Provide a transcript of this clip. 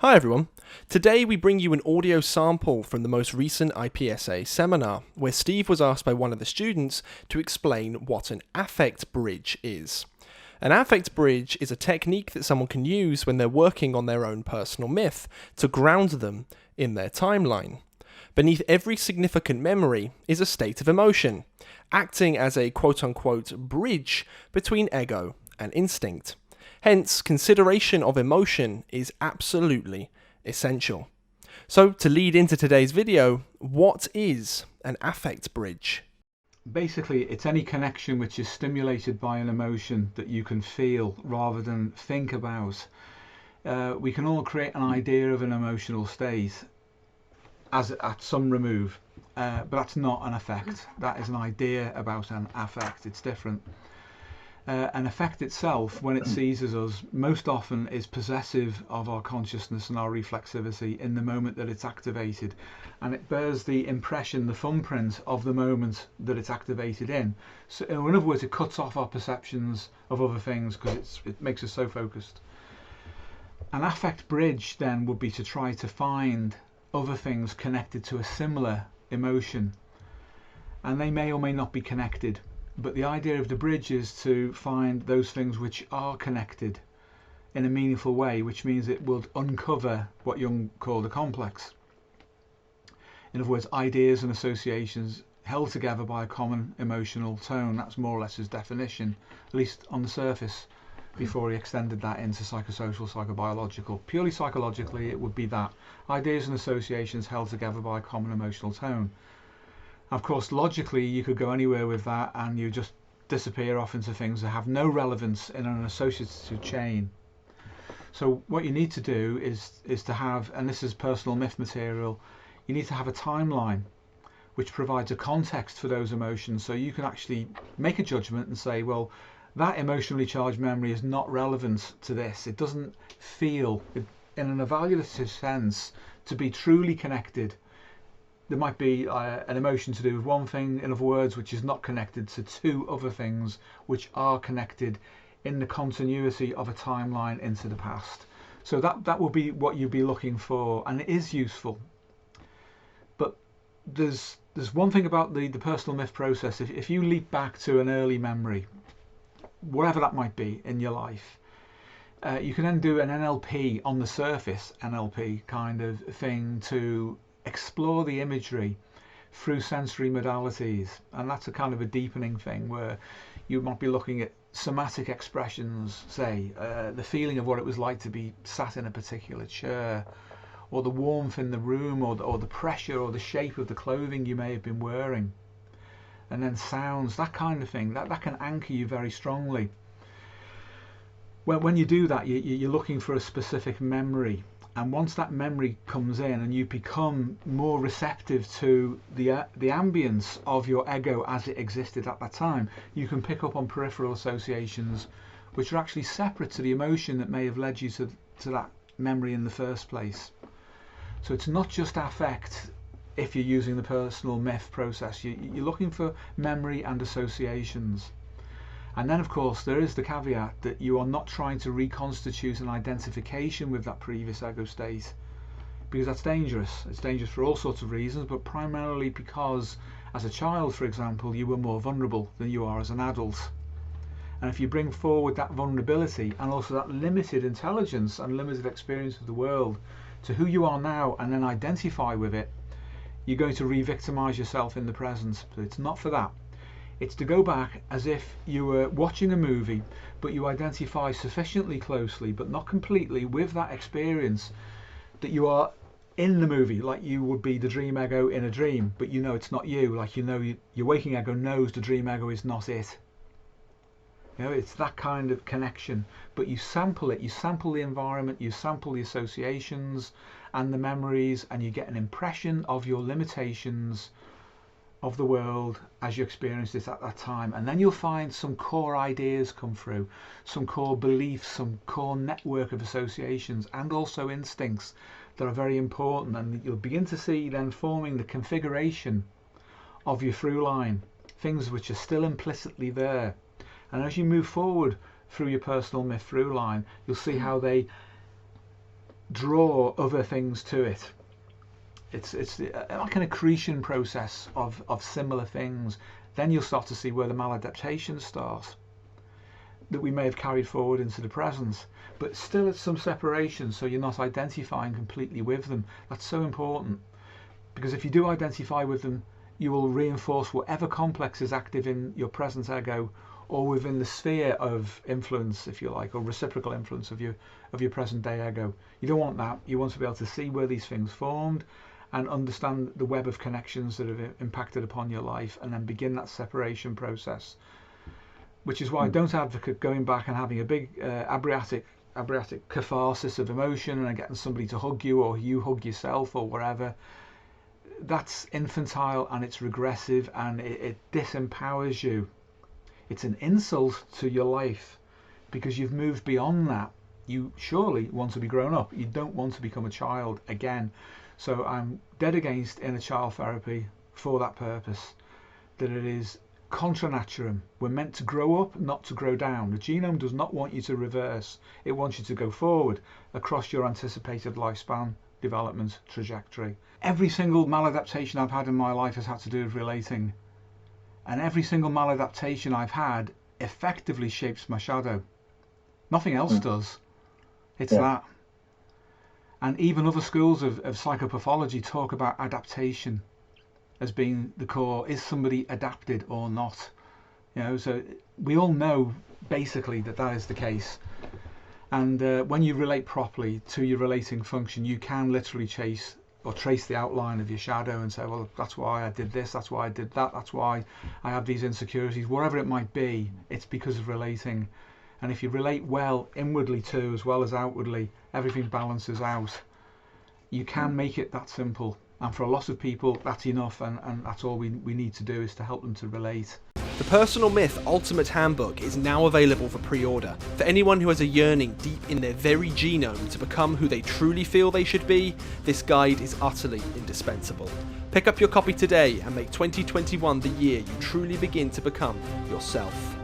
Hi everyone. Today we bring you an audio sample from the most recent IPSA seminar, where Steve was asked by one of the students to explain what an affect bridge is. An affect bridge is a technique that someone can use when they're working on their own personal myth to ground them in their timeline. Beneath every significant memory is a state of emotion, acting as a quote-unquote bridge between ego and instinct. Hence, consideration of emotion is absolutely essential. So, to lead into today's video, what is an affect bridge? Basically, it's any connection which is stimulated by an emotion that you can feel rather than think about. We can all create an idea of an emotional state at some remove, but that's not an affect. That is an idea about an affect. It's different. An affect itself, when it seizes us, most often is possessive of our consciousness and our reflexivity in the moment that it's activated, and it bears the impression, the thumbprint of the moment that it's activated in. So in other words, it cuts off our perceptions of other things because it makes us so focused. An affect bridge then would be to try to find other things connected to a similar emotion, and they may or may not be connected. But the idea of the bridge is to find those things which are connected in a meaningful way, which means it will uncover what Jung called a complex. In other words, ideas and associations held together by a common emotional tone. That's more or less his definition, at least on the surface, before he extended that into psychosocial, psychobiological. Purely psychologically, it would be that. Ideas and associations held together by a common emotional tone. Of course, logically, you could go anywhere with that and you just disappear off into things that have no relevance in an associative chain. So what you need to do is to have, and this is personal myth material, you need to have a timeline which provides a context for those emotions, so you can actually make a judgment and say, well, that emotionally charged memory is not relevant to this. It doesn't feel, in an evaluative sense, to be truly connected. There might be an emotion to do with one thing, in other words, which is not connected to two other things which are connected in the continuity of a timeline into the past. So that will be what you'll be looking for, and it is useful. But there's one thing about the personal myth process. If you leap back to an early memory, whatever that might be in your life, you can then do an NLP on the surface, NLP kind of thing, to explore the imagery through sensory modalities, and that's a kind of a deepening thing where you might be looking at somatic expressions, say the feeling of what it was like to be sat in a particular chair, or the warmth in the room, or the pressure or the shape of the clothing you may have been wearing, and then sounds, that kind of thing, that can anchor you very strongly. When you do that, you're looking for a specific memory. And once that memory comes in and you become more receptive to the ambience of your ego as it existed at that time, you can pick up on peripheral associations which are actually separate to the emotion that may have led you to that memory in the first place. So it's not just affect if you're using the personal myth process. You're looking for memory and associations. And then, of course, there is the caveat that you are not trying to reconstitute an identification with that previous ego state, because that's dangerous. It's dangerous for all sorts of reasons, but primarily because as a child, for example, you were more vulnerable than you are as an adult. And if you bring forward that vulnerability and also that limited intelligence and limited experience of the world to who you are now, and then identify with it, you're going to re-victimize yourself in the present. So it's not for that. It's to go back as if you were watching a movie, but you identify sufficiently closely, but not completely, with that experience that you are in the movie, like you would be the dream ego in a dream, but you know it's not you, like you know your waking ego knows the dream ego is not it. You know, it's that kind of connection, but you sample it, you sample the environment, you sample the associations and the memories, and you get an impression of your limitations of the world as you experienced it at that time. And then you'll find some core ideas come through, some core beliefs, some core network of associations, and also instincts that are very important, and you'll begin to see then forming the configuration of your through line, things which are still implicitly there. And as you move forward through your personal myth through line, you'll see how they draw other things to it. It's like an accretion process of similar things. Then you'll start to see where the maladaptations start, that we may have carried forward into the present, but still at some separation, so you're not identifying completely with them. That's so important, because if you do identify with them, you will reinforce whatever complex is active in your present ego, or within the sphere of influence, if you like, or reciprocal influence of your present day ego. You don't want that. You want to be able to see where these things formed and understand the web of connections that have impacted upon your life, and then begin that separation process. Which is why I don't advocate going back and having a big abriatic catharsis of emotion and then getting somebody to hug you, or you hug yourself, or whatever. That's infantile and it's regressive, and it disempowers you. It's an insult to your life, because you've moved beyond that. You surely want to be grown up. You don't want to become a child again. So I'm dead against inner child therapy for that purpose, that it is contra naturam. We're meant to grow up, not to grow down. The genome does not want you to reverse. It wants you to go forward across your anticipated lifespan development trajectory. Every single maladaptation I've had in my life has had to do with relating. And every single maladaptation I've had effectively shapes my shadow. Nothing else does. It's that. And even other schools of psychopathology talk about adaptation as being the core. Is somebody adapted or not? So we all know basically that is the case. And when you relate properly to your relating function, you can literally trace the outline of your shadow and say, well, that's why I did this, that's why I did that, that's why I have these insecurities, whatever it might be. It's because of relating. And if you relate well inwardly too, as well as outwardly, everything balances out. You can make it that simple. And for a lot of people, that's enough, and that's all we need to do, is to help them to relate. The Personal Myth Ultimate Handbook is now available for pre-order. For anyone who has a yearning deep in their very genome to become who they truly feel they should be, this guide is utterly indispensable. Pick up your copy today and make 2021 the year you truly begin to become yourself.